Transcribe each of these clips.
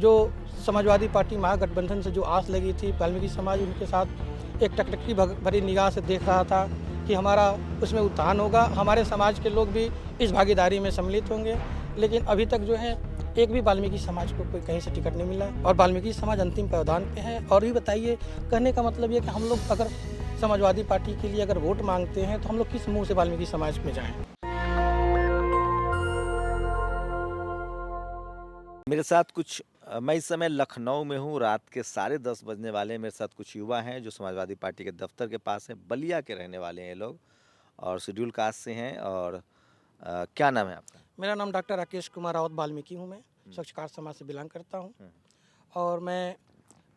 जो समाजवादी पार्टी महागठबंधन से जो आस लगी थी, वाल्मीकि समाज उनके साथ एक टकटकी भरी निगाह से देख रहा था कि हमारा उसमें उत्थान होगा, हमारे समाज के लोग भी इस भागीदारी में सम्मिलित होंगे। लेकिन अभी तक जो है एक भी वाल्मीकि समाज को कोई कहीं से टिकट नहीं मिला और वाल्मीकि समाज अंतिम पायदान पे है। और भी बताइए, कहने का मतलब ये कि हम लोग अगर समाजवादी पार्टी के लिए अगर वोट मांगते हैं तो हम लोग किस मुंह से वाल्मीकि समाज में जाएं? मेरे साथ कुछ मैं इस समय लखनऊ में हूँ। रात के 10:30 बजने वाले हैं। मेरे साथ कुछ युवा हैं जो समाजवादी पार्टी के दफ्तर के पास हैं। बलिया के रहने वाले हैं ये लोग और शेड्यूल कास्ट से हैं। और क्या नाम है आपका? मेरा नाम डॉक्टर राकेश कुमार रावत वाल्मीकि हूँ। मैं स्वच्छकार समाज से बिलोंग करता हूँ और मैं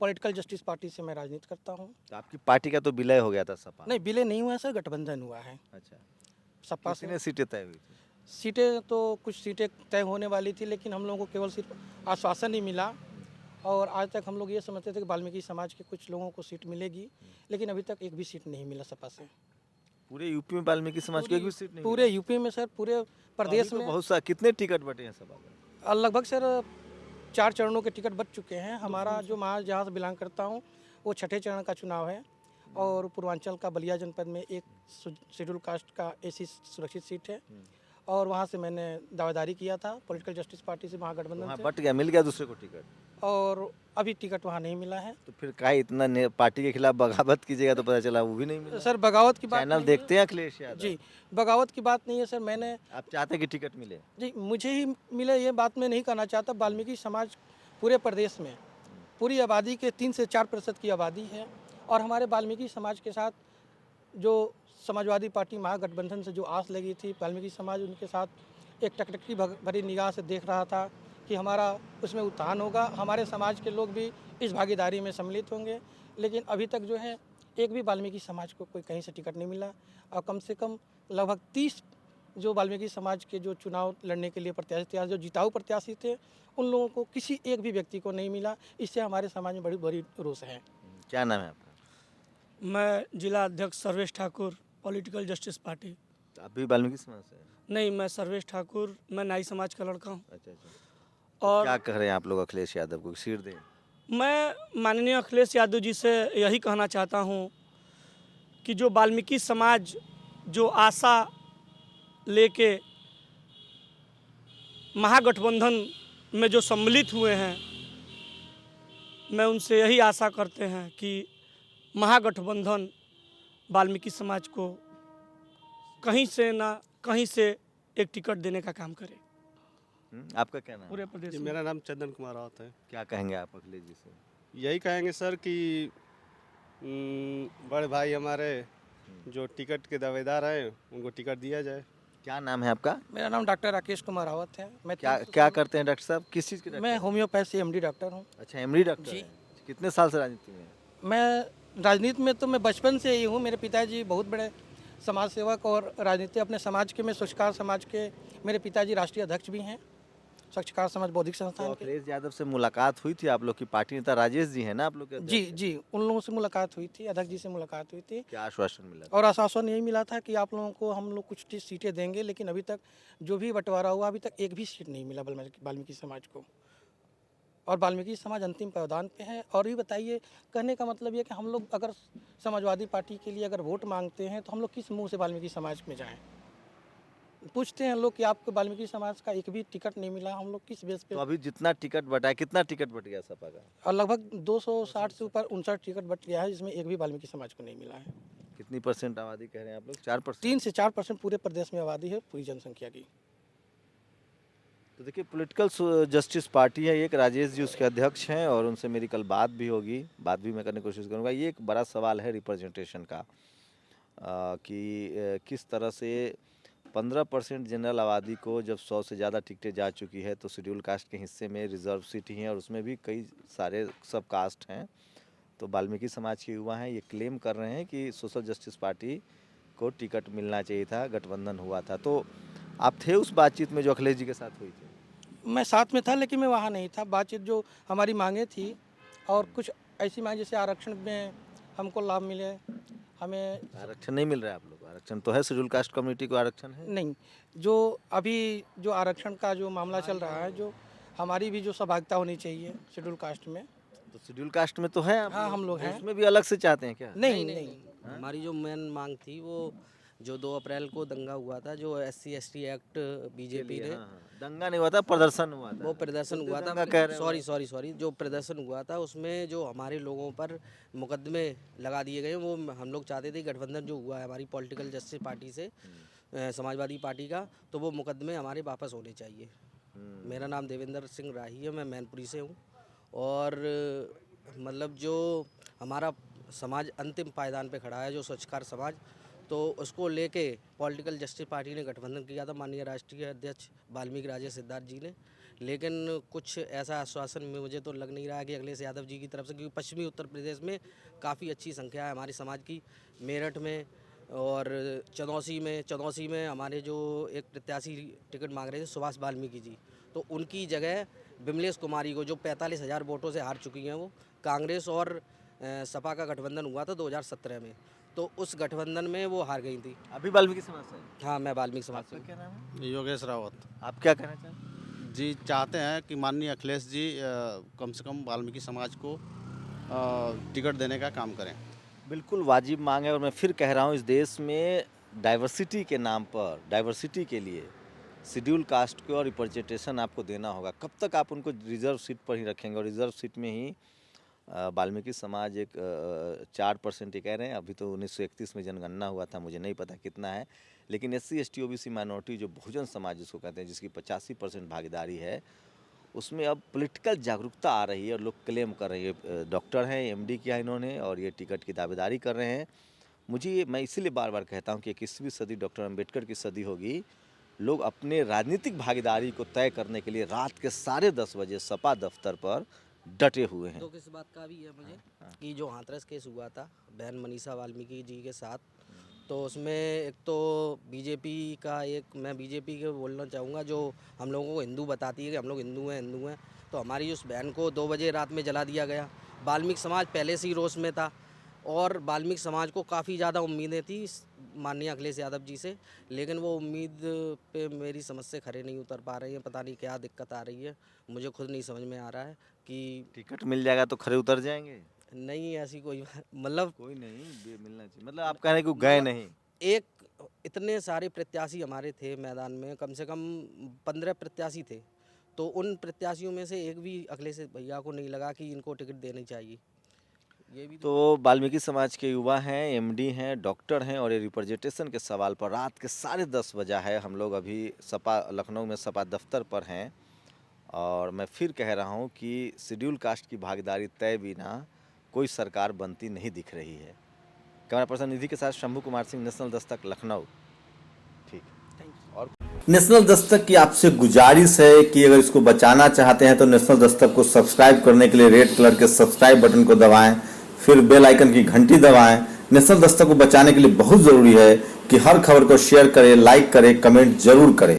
पॉलिटिकल जस्टिस पार्टी से मैं राजनीति करता हूँ। तो आपकी पार्टी का तो विलय हो गया था सपा। नहीं, विलय नहीं हुआ है सर, गठबंधन हुआ है। अच्छा, सपा से कितने सीटें तय हुई थी? सीटें तो कुछ सीटें तय होने वाली थी, लेकिन हम लोगों को केवल सिर्फ आश्वासन ही मिला। और आज तक हम लोग ये समझते थे कि वाल्मीकि समाज के कुछ लोगों को सीट मिलेगी, लेकिन अभी तक एक भी सीट नहीं मिला सपा से। पूरे यूपी में वाल्मीकि समाज को एक भी सीट नहीं पूरे यूपी में सर, पूरे प्रदेश तो में बहुत सा कितने टिकट बटे हैं सपा में? लगभग सर 4 चरणों के टिकट बच चुके हैं। हमारा जो मैं जहाँ से बिलोंग करता हूँ वो छठे चरण का चुनाव है और पूर्वांचल का बलिया जनपद में एक शेड्यूल कास्ट का एसी सुरक्षित सीट है और वहाँ से मैंने दावेदारी किया था पॉलिटिकल जस्टिस पार्टी से, महागठबंधन वहाँ से, बट गया, मिल गया दूसरे को टिकट। और अभी टिकट वहाँ नहीं मिला है। तो फिर काहे इतना पार्टी के खिलाफ बगावत कीजिएगा तो पता चला वो भी नहीं मिला। सर बगावत की बात चैनल नहीं देखते हैं अखिलेश यादव? जी, बगावत की बात नहीं है सर। मैंने आप चाहते हैं कि टिकट मिले? जी, मुझे ही मिले ये बात मैं नहीं कहना चाहता। वाल्मीकि समाज पूरे प्रदेश में पूरी आबादी के 3 से 4% की आबादी है और हमारे वाल्मीकि समाज के साथ जो समाजवादी पार्टी महागठबंधन से जो आस लगी थी, वाल्मीकि समाज उनके साथ एक टकटकी भरी निगाह से देख रहा था कि हमारा उसमें उत्थान होगा, हमारे समाज के लोग भी इस भागीदारी में सम्मिलित होंगे। लेकिन अभी तक जो है एक भी वाल्मीकि समाज को कोई कहीं से टिकट नहीं मिला और कम से कम लगभग 30 जो वाल्मीकि समाज के जो चुनाव लड़ने के लिए प्रत्याशी थे, जो जिताऊ प्रत्याशी थे, उन लोगों को किसी एक भी व्यक्ति को नहीं मिला। इससे हमारे समाज में बड़ी बड़ी रोष है। क्या नाम है आपका? मैं जिला अध्यक्ष Sarvesh Thakur, political justice party. आप भी वाल्मीकि समाज से हैं? नहीं, मैं सर्वेश ठाकुर, मैं नाई समाज का लड़का हूँ। अच्छा अच्छा। तो और क्या कह रहे हैं आप लोग अखिलेश यादव को, सीट दें? मैं माननीय अखिलेश यादव जी से यही कहना चाहता हूँ कि जो वाल्मीकि समाज जो आशा लेके महागठबंधन में जो सम्मिलित हुए हैं, मैं उनसे यही आशा करते हैं कि महागठबंधन वाल्मीकि समाज को कहीं से ना कहीं से एक टिकट देने का काम करे आपका क्या नाम है? पूरे प्रदेश जी, में। मेरा नाम चंदन कुमार रावत है। क्या कहेंगे आप अखिलेश जी से? यही कहेंगे सर कि बड़े भाई हमारे जो टिकट के दावेदार हैं उनको टिकट दिया जाए। क्या नाम है आपका? मेरा नाम डॉक्टर राकेश कुमार रावत है। मैं क्या करते हैं डॉक्टर साहब? किस चीज़ के डॉक्टर? मैं होम्योपैथी एमडी डॉक्टर हूँ। अच्छा, एमडी डॉक्टर जी। हैं। कितने साल से राजनीति में हैं? मैं राजनीति में तो मैं बचपन से ही हूँ। मेरे पिताजी बहुत बड़े समाज सेवक और राजनीति अपने समाज के में स्वच्छकार समाज के मेरे पिताजी राष्ट्रीय अध्यक्ष भी हैं, स्वच्छकार समाज बौद्धिक तो संस्थान के। अखिलेश यादव से मुलाकात हुई थी आप लोग की? पार्टी नेता राजेश जी हैं ना आप लोग के जी अध्यक्ष? जी, उन लोगों से मुलाकात हुई थी, अध्यक्ष जी से मुलाकात हुई थी क्या आश्वासन मिला था? और आश्वासन यही मिला था कि आप लोगों को हम लोग कुछ सीटें देंगे। लेकिन अभी तक जो भी बंटवारा हुआ, अभी तक एक भी सीट नहीं मिला वाल्मीकि समाज को और वाल्मीकि समाज अंतिम पायदान पे है। और भी बताइए, कहने का मतलब ये कि हम लोग अगर समाजवादी पार्टी के लिए अगर वोट मांगते हैं तो हम लोग किस मुंह से वाल्मीकि समाज में जाएं? पूछते हैं लोग कि आपको वाल्मीकि समाज का एक भी टिकट नहीं मिला, हम लोग किस बेस पे? तो अभी जितना टिकट बटा है, कितना टिकट बट गया सपा का? और लगभग 260 से ऊपर 59 टिकट बट गया है, जिसमें एक भी वाल्मीकि समाज को नहीं मिला है। कितनी परसेंट आबादी कह रहे हैं आप लोग? 4%? 3 से 4% पूरे प्रदेश में आबादी है, पूरी जनसंख्या की। तो देखिए, पॉलिटिकल जस्टिस पार्टी है एक, राजेश जी उसके अध्यक्ष हैं और उनसे मेरी कल बात भी होगी, बात भी मैं करने की कोशिश करूँगा। ये एक बड़ा सवाल है रिप्रेजेंटेशन का कि किस तरह से 15% जनरल आबादी को जब 100 से ज़्यादा टिकटें जा चुकी है तो शेड्यूल कास्ट के हिस्से में रिजर्व सीट ही हैं और उसमें भी कई सारे सब कास्ट हैं। तो वाल्मीकि समाज के युवा हैं, ये क्लेम कर रहे हैं कि सोशल जस्टिस पार्टी को टिकट मिलना चाहिए था, गठबंधन हुआ था। तो आप थे उस बातचीत में जो अखिलेश जी के साथ हुई थी? मैं साथ में था, लेकिन मैं वहाँ नहीं था। बातचीत जो हमारी मांगें थी और कुछ ऐसी मांग, जैसे आरक्षण में हमको लाभ मिले, हमें आरक्षण नहीं मिल रहा है आप लोग को? आरक्षण तो है, शेड्यूल कास्ट कम्युनिटी को आरक्षण है। नहीं, जो अभी जो आरक्षण का जो मामला चल रहा है, जो हमारी भी जो सहभागिता होनी चाहिए शेड्यूल कास्ट में। तो शेड्यूल कास्ट में तो है आप हाँ, लोग, हम लोग तो हैं। उसमें भी अलग से चाहते हैं क्या? नहीं। हमारी जो मेन मांग थी वो जो 2 अप्रैल को दंगा हुआ था, जो SC/ST एक्ट बीजेपी ने, हाँ, हाँ। दंगा नहीं हुआ था, प्रदर्शन हुआ था। वो प्रदर्शन खुद हुआ दंगा था। कह रहे हो। सॉरी जो प्रदर्शन हुआ था उसमें जो हमारे लोगों पर मुकदमे लगा दिए गए, वो हम लोग चाहते थे गठबंधन जो हुआ है हमारी पॉलिटिकल जस्टिस पार्टी से, समाजवादी पार्टी का, तो वो मुकदमे हमारे वापस होने चाहिए। मेरा नाम देवेंद्र सिंह राही है, मैं मैनपुरी से हूँ। और मतलब जो हमारा समाज अंतिम पायदान पे खड़ा है, जो स्वच्छकार समाज, तो उसको लेके पॉलिटिकल जस्टिस पार्टी ने गठबंधन किया था माननीय राष्ट्रीय अध्यक्ष वाल्मीकि राजेश सिद्धार्थ जी ने। लेकिन कुछ ऐसा आश्वासन में मुझे तो लग नहीं रहा है कि अखिलेश यादव जी की तरफ से, क्योंकि पश्चिमी उत्तर प्रदेश में काफ़ी अच्छी संख्या है हमारे समाज की, मेरठ में और चंदौसी में हमारे जो एक प्रत्याशी टिकट मांग रहे थे सुभाष वाल्मीकि जी, तो उनकी जगह विमलेश कुमारी को, जो 45,000 वोटों से हार चुकी हैं, वो कांग्रेस और सपा का गठबंधन हुआ था 2017 में, तो उस गठबंधन में वो हार गई थी। अभी वाल्मीकि समाज से? हाँ, मैं वाल्मीकि समाज से आपका हूँ। क्या नाम है? योगेश रावत आप क्या कहना चाहते हैं? जी चाहते हैं कि माननीय अखिलेश जी कम से कम वाल्मीकि समाज को टिकट देने का काम करें। बिल्कुल वाजिब मांग है, और मैं फिर कह रहा हूँ, इस देश में डाइवर्सिटी के नाम पर, डाइवर्सिटी के लिए शेड्यूल कास्ट को और रिप्रेजेंटेशन आपको देना होगा। कब तक आप उनको रिजर्व सीट पर ही रखेंगे? और रिजर्व सीट में ही वाल्मीकि समाज एक 4% ही कह रहे हैं। अभी तो 1931 में जनगणना हुआ था, मुझे नहीं पता कितना है, लेकिन SC/ST OBC माइनॉरिटी जो बहुजन समाज जिसको कहते हैं, जिसकी 85% भागीदारी है, उसमें अब पॉलिटिकल जागरूकता आ रही है और लोग क्लेम कर रहे हैं। डॉक्टर हैं, MD किया इन्होंने, और ये टिकट की दावेदारी कर रहे हैं। मैं इसीलिए बार बार कहता हूँ कि 21वीं सदी डॉक्टर अम्बेडकर की सदी होगी। लोग अपने राजनीतिक भागीदारी को तय करने के लिए रात के 10:30 बजे सपा दफ्तर पर डटे हुए हैं। तो किस बात का भी है मुझे कि जो हाथरस केस हुआ था बहन मनीषा वाल्मीकि जी के साथ, तो उसमें एक तो मैं बीजेपी के बोलना चाहूँगा, जो हम लोगों को हिंदू बताती है कि हम लोग हिंदू हैं, तो हमारी उस बहन को 2 बजे रात में जला दिया गया। वाल्मीकि समाज पहले से ही रोष में था, और वाल्मीकि समाज को काफ़ी ज़्यादा उम्मीदें थी माननीय अखिलेश यादव जी से, लेकिन वो उम्मीद पे मेरी समझ से खरे नहीं उतर पा रही हैं। पता नहीं क्या दिक्कत आ रही है, मुझे खुद नहीं समझ में आ रहा है कि टिकट मिल जाएगा तो खरे उतर जाएंगे? नहीं ऐसी कोई मतलब कोई नहीं मिलना चाहिए, मतलब आप कह रहे हैं कि गए नहीं? एक इतने सारे प्रत्याशी हमारे थे मैदान में, कम से कम 15 प्रत्याशी थे, तो उन प्रत्याशियों में से एक भी अखिलेश भैया को नहीं लगा कि इनको टिकट देनी चाहिए। ये भी तो वाल्मीकि समाज के युवा हैं, MD हैं, डॉक्टर हैं, और ये रिप्रेजेंटेशन के सवाल पर रात के 10:30 बजा है। हम लोग अभी लखनऊ में सपा दफ्तर पर हैं, और मैं फिर कह रहा हूँ कि शेड्यूल कास्ट की भागीदारी तय बिना कोई सरकार बनती नहीं दिख रही है। कैमरा पर्सन निधि के साथ शंभू कुमार सिंह, नेशनल दस्तक, लखनऊ। ठीक। और नेशनल दस्तक की आपसे गुजारिश है कि अगर इसको बचाना चाहते हैं तो नेशनल दस्तक को सब्सक्राइब करने के लिए रेड कलर के सब्सक्राइब बटन को दबाएं, फिर बेल आइकन की घंटी दबाएं। नेशनल दस्तक को बचाने के लिए बहुत जरूरी है कि हर खबर को शेयर करें, लाइक करें, कमेंट जरूर करें।